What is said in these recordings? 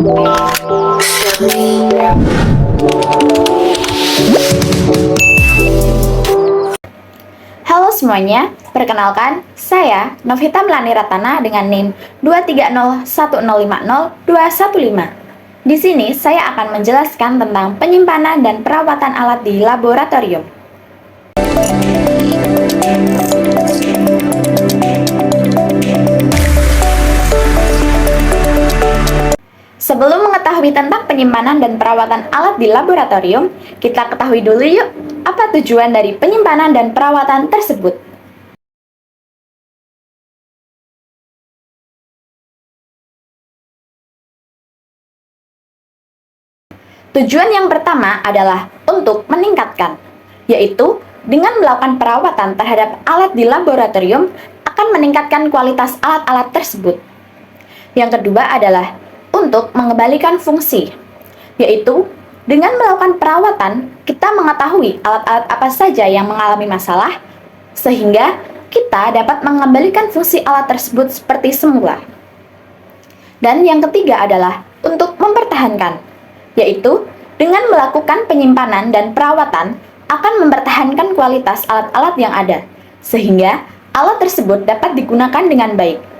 Halo semuanya, perkenalkan saya Novita Melani Ratana dengan NIM 23010502115. Di sini saya akan menjelaskan tentang penyimpanan dan perawatan alat di laboratorium. Sebelum mengetahui tentang penyimpanan dan perawatan alat di laboratorium, kita ketahui dulu yuk, apa tujuan dari penyimpanan dan perawatan tersebut. Tujuan yang pertama adalah untuk meningkatkan, yaitu dengan melakukan perawatan terhadap alat di laboratorium akan meningkatkan kualitas alat-alat tersebut. Yang kedua adalah untuk mengembalikan fungsi, yaitu dengan melakukan perawatan kita mengetahui alat-alat apa saja yang mengalami masalah, sehingga kita dapat mengembalikan fungsi alat tersebut seperti semula. Dan yang ketiga adalah untuk mempertahankan, yaitu dengan melakukan penyimpanan dan perawatan akan mempertahankan kualitas alat-alat yang ada, sehingga alat tersebut dapat digunakan dengan baik.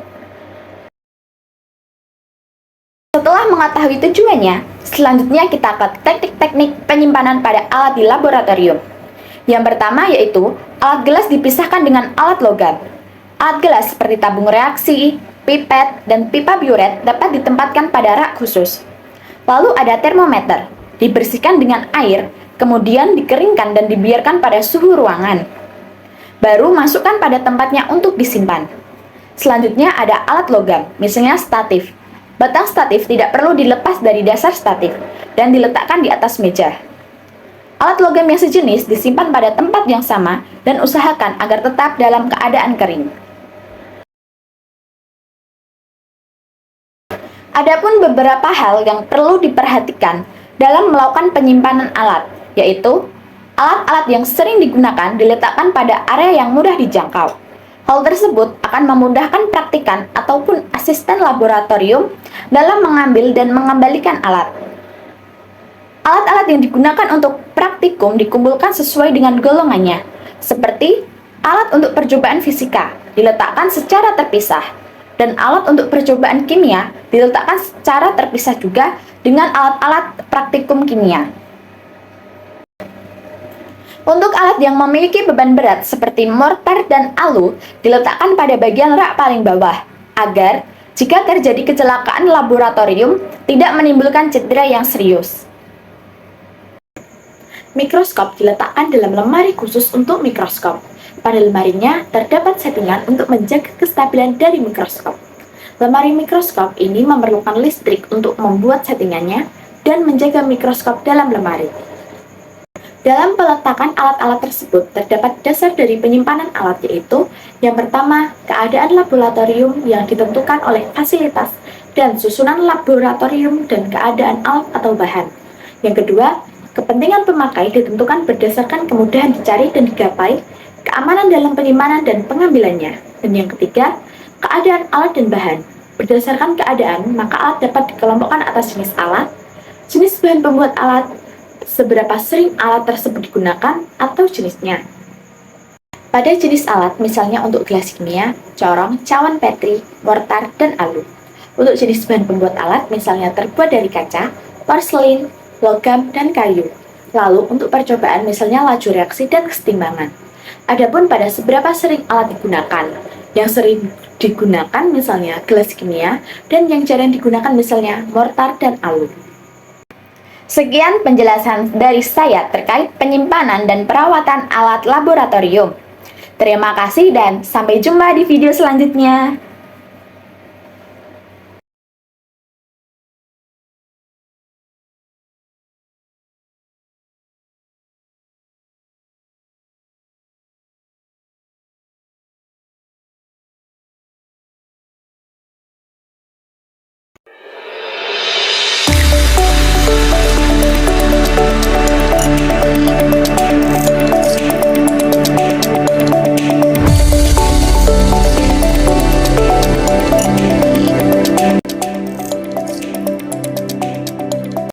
Setelah mengetahui tujuannya, selanjutnya kita ke teknik-teknik penyimpanan pada alat di laboratorium. Yang pertama yaitu, alat gelas dipisahkan dengan alat logam. Alat gelas seperti tabung reaksi, pipet, dan pipa biuret dapat ditempatkan pada rak khusus. Lalu ada termometer, dibersihkan dengan air, kemudian dikeringkan dan dibiarkan pada suhu ruangan. Baru masukkan pada tempatnya untuk disimpan. Selanjutnya ada alat logam, misalnya statif. Batang statif tidak perlu dilepas dari dasar statif dan diletakkan di atas meja. Alat logam yang sejenis disimpan pada tempat yang sama dan usahakan agar tetap dalam keadaan kering. Adapun beberapa hal yang perlu diperhatikan dalam melakukan penyimpanan alat, yaitu alat-alat yang sering digunakan diletakkan pada area yang mudah dijangkau. Hal tersebut akan memudahkan praktikan ataupun asisten laboratorium dalam mengambil dan mengembalikan alat. Alat-alat yang digunakan untuk praktikum dikumpulkan sesuai dengan golongannya, seperti alat untuk percobaan fisika diletakkan secara terpisah, dan alat untuk percobaan kimia diletakkan secara terpisah juga dengan alat-alat praktikum kimia. Untuk alat yang memiliki beban berat seperti mortar dan alu diletakkan pada bagian rak paling bawah, agar jika terjadi kecelakaan laboratorium tidak menimbulkan cedera yang serius. Mikroskop diletakkan dalam lemari khusus untuk mikroskop. Pada lemarinya terdapat settingan untuk menjaga kestabilan dari mikroskop. Lemari mikroskop ini memerlukan listrik untuk membuat settingannya dan menjaga mikroskop dalam lemari. Dalam peletakan alat-alat tersebut terdapat dasar dari penyimpanan alat, yaitu yang pertama, keadaan laboratorium yang ditentukan oleh fasilitas dan susunan laboratorium dan keadaan alat atau bahan. Yang kedua, kepentingan pemakai ditentukan berdasarkan kemudahan dicari dan digapai, keamanan dalam penyimpanan dan pengambilannya. Dan yang ketiga, keadaan alat dan bahan. Berdasarkan keadaan, maka alat dapat dikelompokkan atas jenis alat, jenis bahan pembuat alat, seberapa sering alat tersebut digunakan, atau jenisnya. Pada jenis alat, misalnya untuk gelas kimia, corong, cawan petri, mortar, dan alu. Untuk jenis bahan pembuat alat, misalnya terbuat dari kaca, porselin, logam, dan kayu. Lalu untuk percobaan, misalnya laju reaksi dan kesetimbangan. Adapun pada seberapa sering alat digunakan, yang sering digunakan misalnya gelas kimia, dan yang jarang digunakan misalnya mortar dan alu. Sekian penjelasan dari saya terkait penyimpanan dan perawatan alat laboratorium. Terima kasih dan sampai jumpa di video selanjutnya.